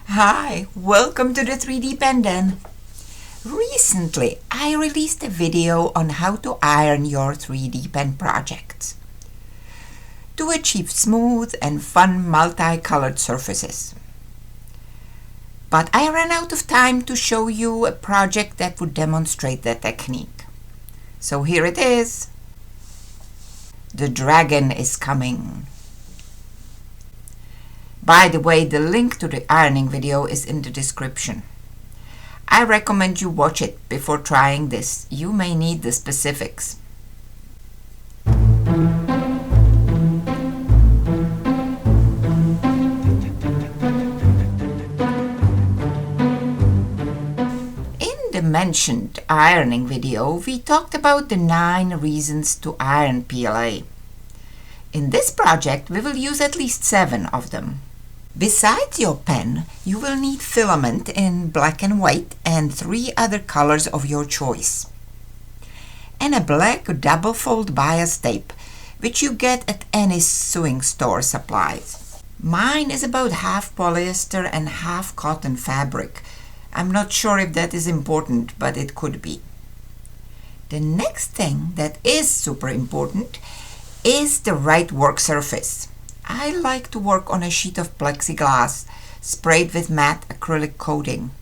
Hi, welcome to the 3D Pen Den. Recently, I released a video on how to iron your 3D pen projects to achieve smooth and fun multicolored surfaces. But I ran out of time to show you a project that would demonstrate the technique. So here it is. The dragon is coming. By the way, the link to the ironing video is in the description. I recommend you watch it before trying this. You may need the specifics. In the mentioned ironing video, we talked about the 9 reasons to iron PLA. In this project, we will use at least 7 of them. Besides your pen, you will need filament in black and white and 3 other colors of your choice. And a black double-fold bias tape, which you get at any sewing store supplies. Mine is about half polyester and half cotton fabric. I'm not sure if that is important, but it could be. The next thing that is super important is the right work surface. I like to work on a sheet of plexiglass sprayed with matte acrylic coating,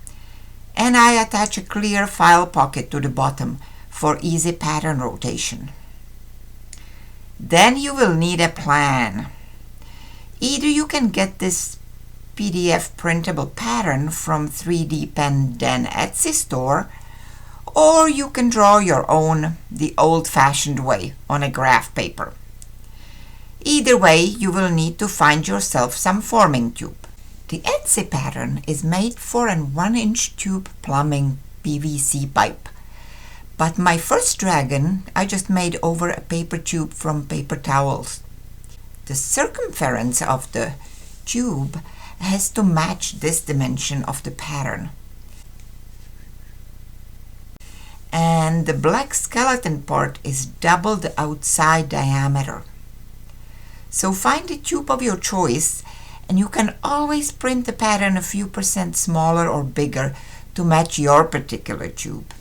and I attach a clear file pocket to the bottom for easy pattern rotation. Then you will need a plan. Either you can get this PDF printable pattern from 3D Pen Den Etsy store, or you can draw your own the old-fashioned way on a graph paper. Either way, you will need to find yourself some forming tube. The Etsy pattern is made for a 1-inch tube plumbing PVC pipe. But my first dragon I just made over a paper tube from paper towels. The circumference of the tube has to match this dimension of the pattern. And the black skeleton part is double the outside diameter. So find a tube of your choice, and you can always print the pattern a few % smaller or bigger to match your particular tube.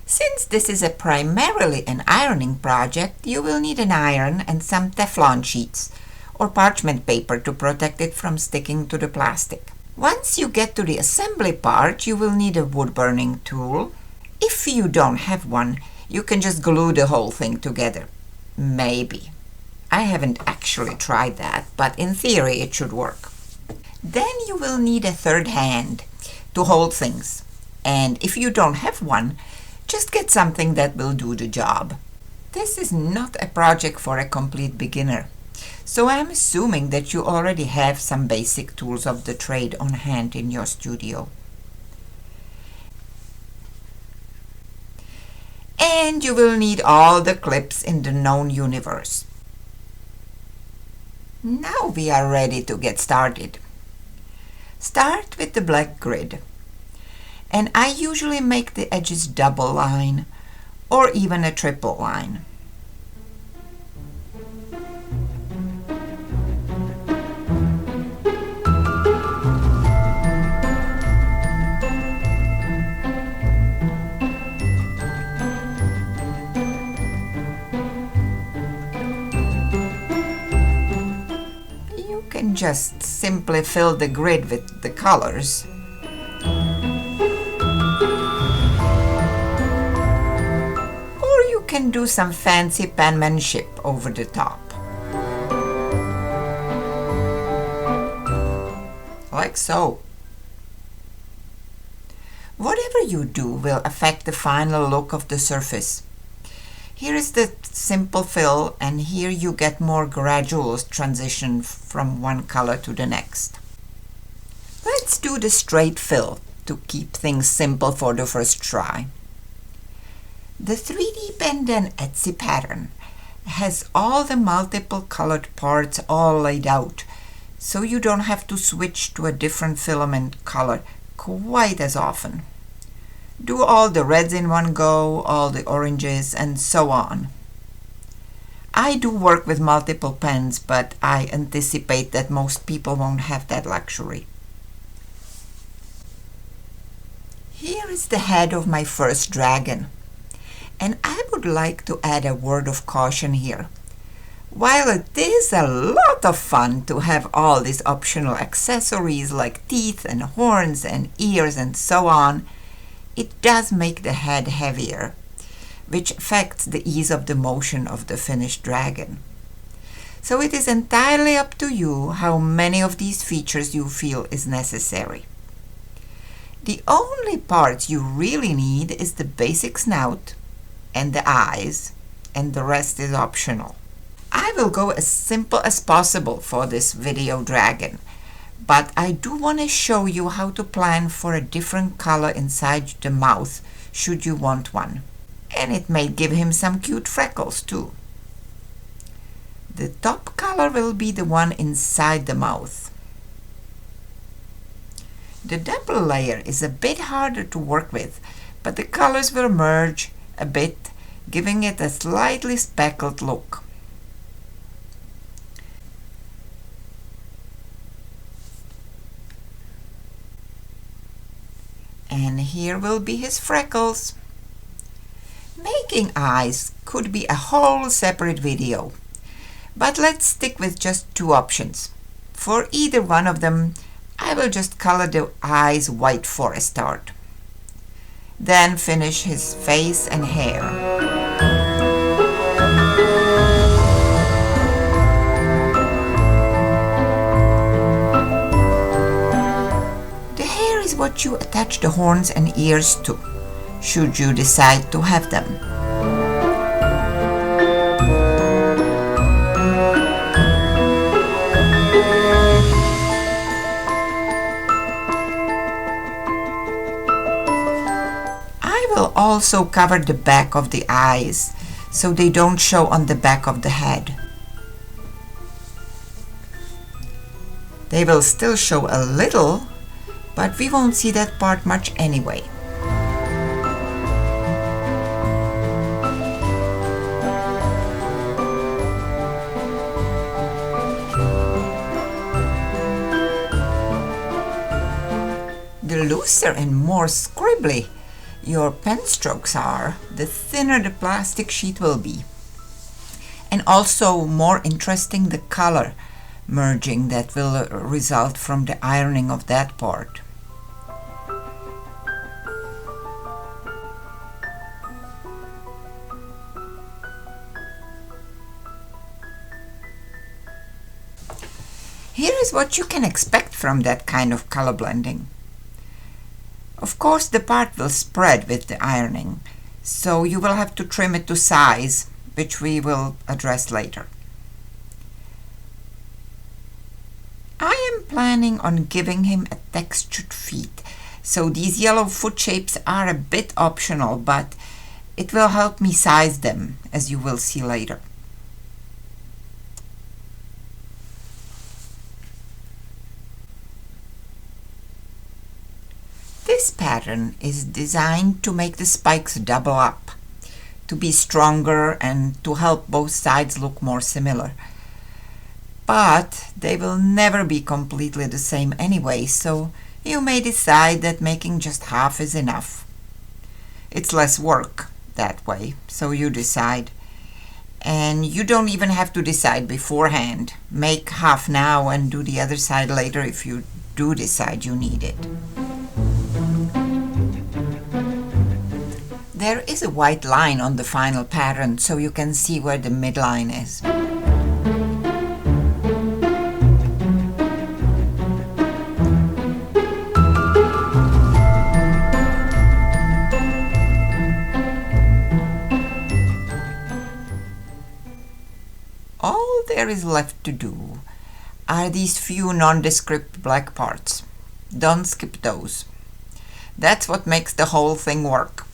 Since this is primarily an ironing project, you will need an iron and some Teflon sheets or parchment paper to protect it from sticking to the plastic. Once you get to the assembly part, you will need a wood burning tool. If you don't have one, you can just glue the whole thing together. Maybe. I haven't actually tried that, but in theory it should work. Then you will need a third hand to hold things. And if you don't have one, just get something that will do the job. This is not a project for a complete beginner, so I'm assuming that you already have some basic tools of the trade on hand in your studio. And you will need all the clips in the known universe. Now we are ready to get started. Start with the black grid. And I usually make the edges double line or even a triple line. Just simply fill the grid with the colors. Or you can do some fancy penmanship over the top. Like so. Whatever you do will affect the final look of the surface. Here is the simple fill, and here you get more gradual transition from one color to the next. Let's do the straight fill to keep things simple for the first try. The 3D Pen Den Etsy pattern has all the multiple colored parts all laid out, so you don't have to switch to a different filament color quite as often. Do all the reds in one go, all the oranges, and so on. I do work with multiple pens, but I anticipate that most people won't have that luxury. Here is the head of my first dragon, and I would like to add a word of caution here. While it is a lot of fun to have all these optional accessories like teeth and horns and ears and so on, it does make the head heavier, which affects the ease of the motion of the finished dragon. So it is entirely up to you how many of these features you feel is necessary. The only parts you really need is the basic snout and the eyes, and the rest is optional. I will go as simple as possible for this video dragon, but I do want to show you how to plan for a different color inside the mouth should you want one. And it may give him some cute freckles too. The top color will be the one inside the mouth. The double layer is a bit harder to work with, but the colors will merge a bit, giving it a slightly speckled look. And here will be his freckles. Making eyes could be a whole separate video, but let's stick with just two options. For either one of them, I will just color the eyes white for a start. Then finish his face and hair. The hair is what you attach the horns and ears to, should you decide to have them. Also cover the back of the eyes so they don't show on the back of the head. They will still show a little, but we won't see that part much anyway. The looser and more scribbly your pen strokes are, the thinner the plastic sheet will be. And also more interesting the color merging that will result from the ironing of that part. Here is what you can expect from that kind of color blending. Of course, the part will spread with the ironing, so you will have to trim it to size, which we will address later. I am planning on giving him a textured feet, so these yellow foot shapes are a bit optional, but it will help me size them, as you will see later. This pattern is designed to make the spikes double up, to be stronger and to help both sides look more similar. But they will never be completely the same anyway, so you may decide that making just half is enough. It's less work that way, so you decide. And you don't even have to decide beforehand. Make half now and do the other side later if you do decide you need it. There is a white line on the final pattern, so you can see where the midline is. All there is left to do are these few nondescript black parts. Don't skip those. That's what makes the whole thing work.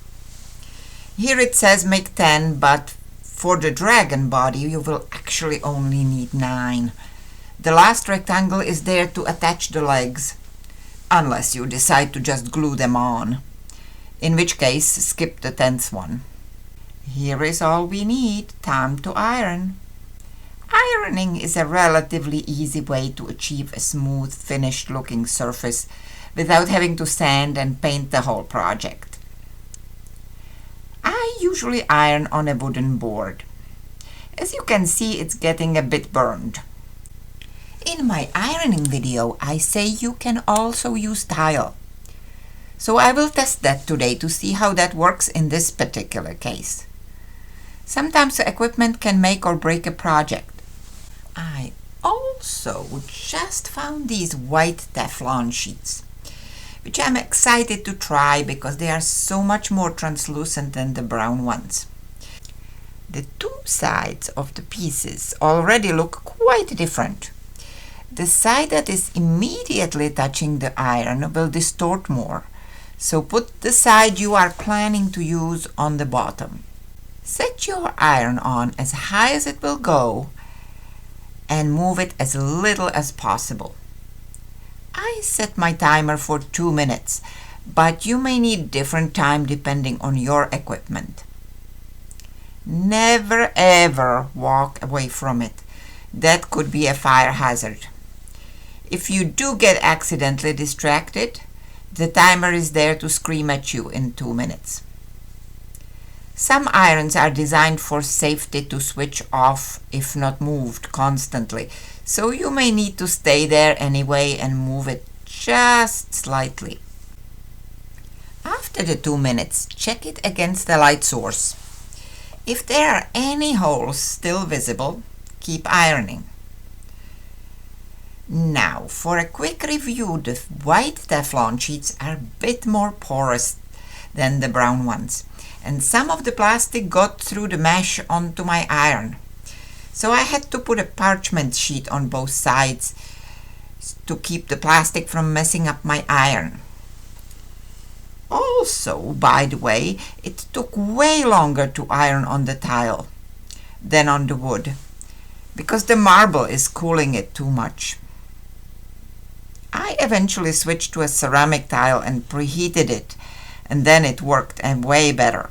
Here it says make 10, but for the dragon body you will actually only need 9. The last rectangle is there to attach the legs, unless you decide to just glue them on, in which case skip the 10th one. Here is all we need. Time to iron. Iron ironing is a relatively easy way to achieve a smooth, finished-looking surface without having to sand and paint the whole project. I usually iron on a wooden board. As you can see, it's getting a bit burned. In my ironing video, I say you can also use tile. So I will test that today to see how that works in this particular case. Sometimes the equipment can make or break a project. I also just found these white Teflon sheets, which I'm excited to try because they are so much more translucent than the brown ones. The two sides of the pieces already look quite different. The side that is immediately touching the iron will distort more, so put the side you are planning to use on the bottom. Set your iron on as high as it will go and move it as little as possible. I set my timer for 2 minutes, but you may need different time depending on your equipment. Never ever walk away from it. That could be a fire hazard. If you do get accidentally distracted, the timer is there to scream at you in 2 minutes. Some irons are designed for safety to switch off if not moved constantly, so you may need to stay there anyway and move it just slightly. After the 2 minutes, check it against the light source. If there are any holes still visible, keep ironing. Now, for a quick review, the white Teflon sheets are a bit more porous than the brown ones, and some of the plastic got through the mesh onto my iron. So I had to put a parchment sheet on both sides to keep the plastic from messing up my iron. Also, by the way, it took way longer to iron on the tile than on the wood, because the marble is cooling it too much. I eventually switched to a ceramic tile and preheated it, and then it worked and way better.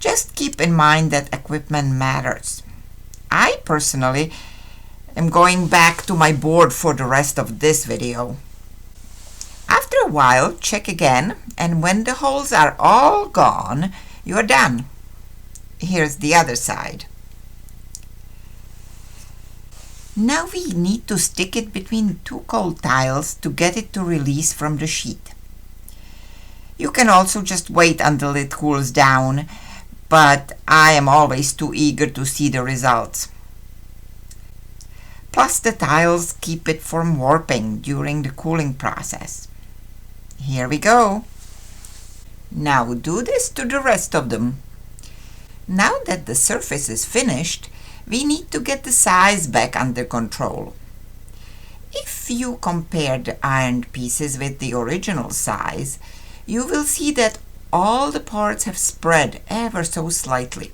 Just keep in mind that equipment matters. I personally am going back to my board for the rest of this video. After a while, check again, and when the holes are all gone, you are done. Here's the other side. Now we need to stick it between two cold tiles to get it to release from the sheet. You can also just wait until it cools down, but I am always too eager to see the results. Plus, the tiles keep it from warping during the cooling process. Here we go. Now do this to the rest of them. Now that the surface is finished, we need to get the size back under control. If you compare the ironed pieces with the original size, you will see that all the parts have spread ever so slightly.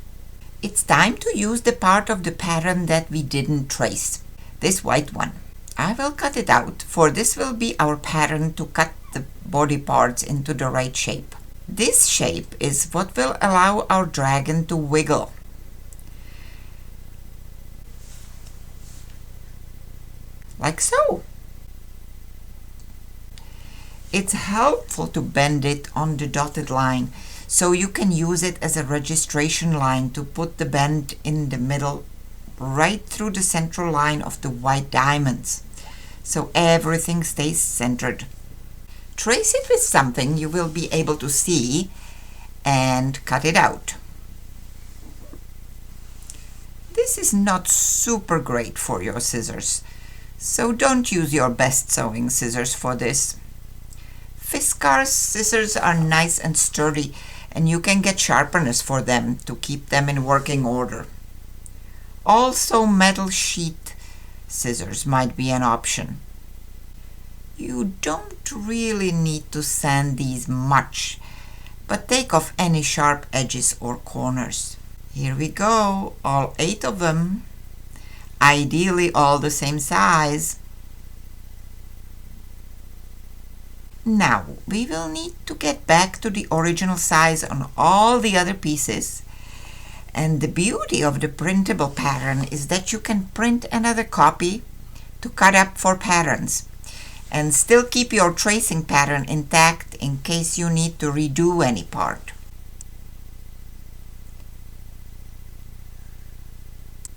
It's time to use the part of the pattern that we didn't trace, this white one. I will cut it out, for this will be our pattern to cut the body parts into the right shape. This shape is what will allow our dragon to wiggle. Like so. It's helpful to bend it on the dotted line, so you can use it as a registration line to put the bend in the middle, right through the central line of the white diamonds, so everything stays centered. Trace it with something you will be able to see and cut it out. This is not super great for your scissors, so don't use your best sewing scissors for this. Fiskars scissors are nice and sturdy, and you can get sharpeners for them to keep them in working order. Also, metal sheet scissors might be an option. You don't really need to sand these much, but take off any sharp edges or corners. Here we go, all 8 of them. Ideally all the same size. Now we will need to get back to the original size on all the other pieces And the beauty of the printable pattern is that you can print another copy to cut up for patterns and still keep your tracing pattern intact in case you need to redo any part.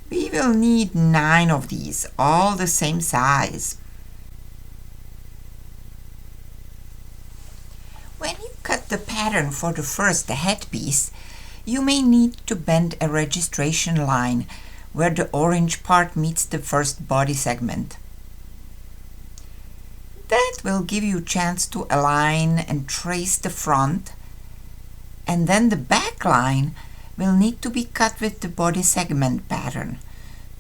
We will need 9 of these, all the same size. When you cut the pattern for the first headpiece, you may need to bend a registration line where the orange part meets the first body segment. That will give you a chance to align and trace the front, and then the back line will need to be cut with the body segment pattern,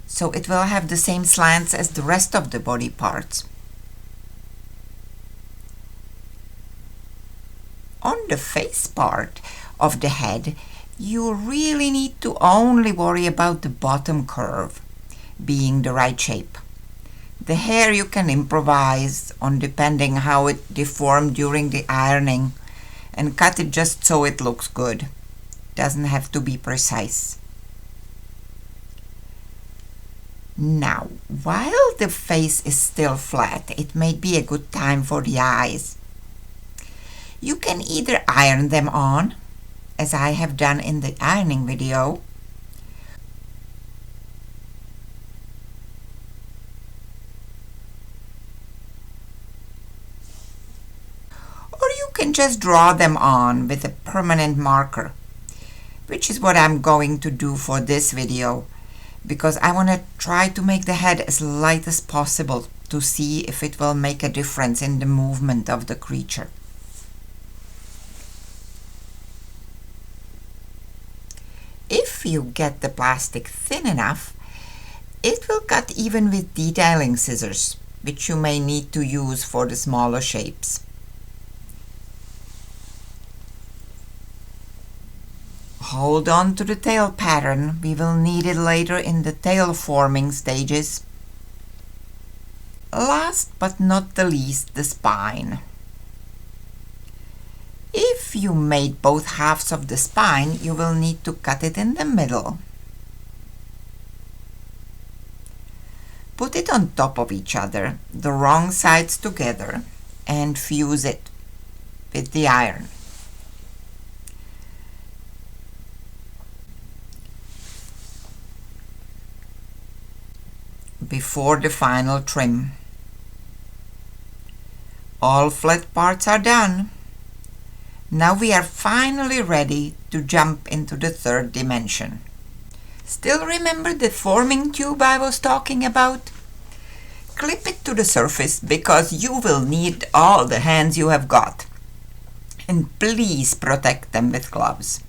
so it will have the same slants as the rest of the body parts. On the face part of the head, you really need to only worry about the bottom curve being the right shape. The hair you can improvise on depending how it deformed during the ironing and cut it just so it looks good. Doesn't have to be precise. Now, while the face is still flat, it may be a good time for the eyes. You can either iron them on, as I have done in the ironing video, or you can just draw them on with a permanent marker, which is what I'm going to do for this video, because I want to try to make the head as light as possible to see if it will make a difference in the movement of the creature. If you get the plastic thin enough, it will cut even with detailing scissors, which you may need to use for the smaller shapes. Hold on to the tail pattern, we will need it later in the tail forming stages. Last but not the least, the spine. If you made both halves of the spine, you will need to cut it in the middle. Put it on top of each other, the wrong sides together, and fuse it with the iron. Before the final trim. All flat parts are done. Now we are finally ready to jump into the third dimension. Still remember the forming tube I was talking about? Clip it to the surface because you will need all the hands you have got. And please protect them with gloves.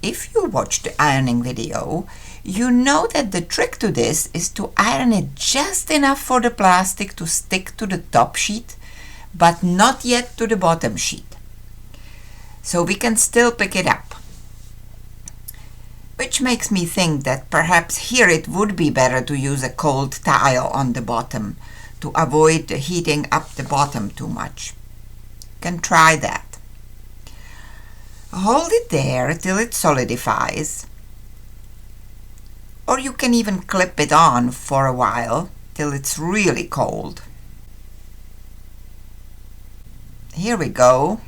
If you watched the ironing video, you know that the trick to this is to iron it just enough for the plastic to stick to the top sheet, but not yet to the bottom sheet. So we can still pick it up. Which makes me think that perhaps here it would be better to use a cold tile on the bottom to avoid heating up the bottom too much. You can try that. Hold it there till it solidifies. Or you can even clip it on for a while till it's really cold. Here we go.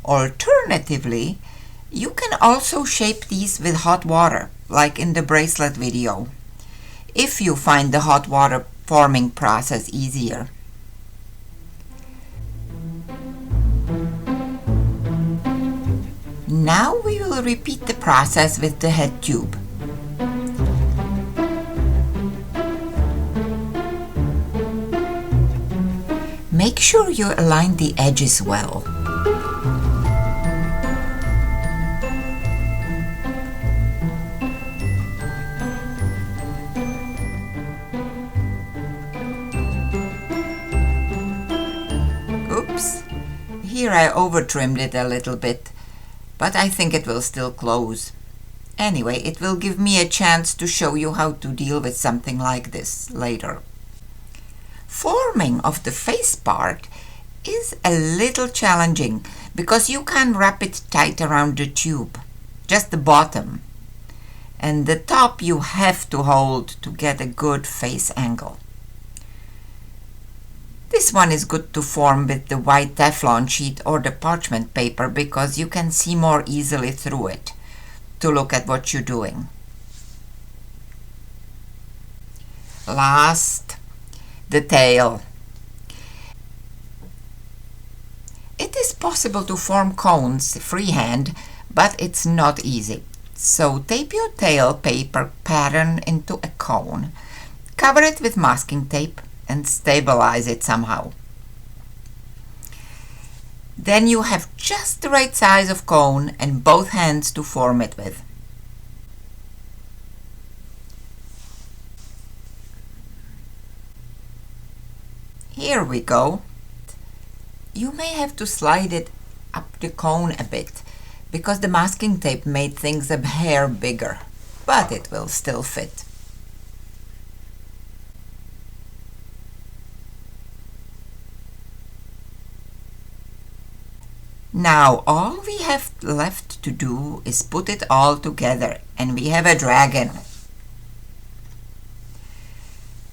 Alternatively, you can also shape these with hot water, like in the bracelet video, if you find the hot water forming process easier. Now we will repeat the process with the head tube. Make sure you align the edges well. Oops, here I over-trimmed it a little bit, but I think it will still close. Anyway, it will give me a chance to show you how to deal with something like this later. Forming of the face part is a little challenging because you can wrap it tight around the tube, just the bottom. And the top you have to hold to get a good face angle. This one is good to form with the white Teflon sheet or the parchment paper because you can see more easily through it to look at what you're doing. Last, the tail. It is possible to form cones freehand, but it's not easy. So tape your tail paper pattern into a cone, cover it with masking tape, and stabilize it somehow. Then you have just the right size of cone and both hands to form it with. Here we go. You may have to slide it up the cone a bit because the masking tape made things a hair bigger, but it will still fit. Now all we have left to do is put it all together and we have a dragon.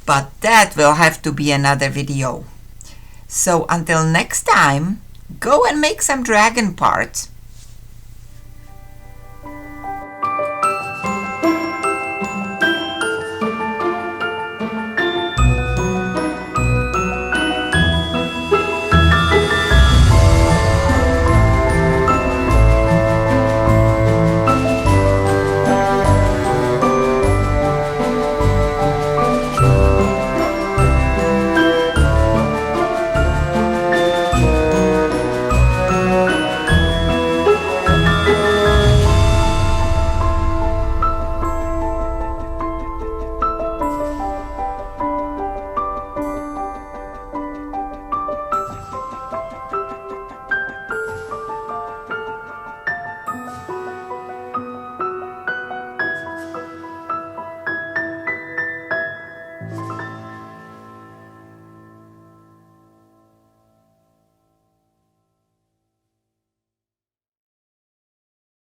But that will have to be another video. So until next time, go and make some dragon parts